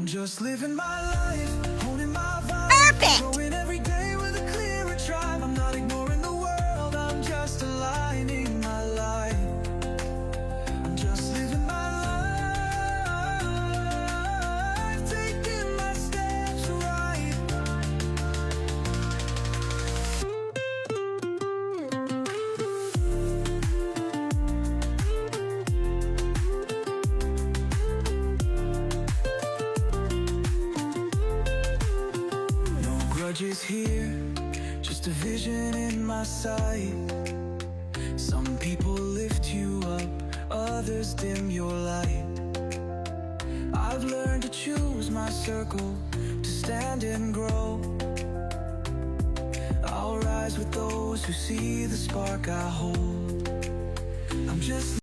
I'm just living my life, holding my vibe. Perfect. Going every day with a clearer drive. I'm not ignoring the world, I'm just aligning my life. I'm just living my life, taking my steps right. No grudges here, just a vision in my sight. Some people lift you up, others dim your light. I've learned to choose my circle, to stand and grow. I'll rise with those who see the spark I hold. I'm just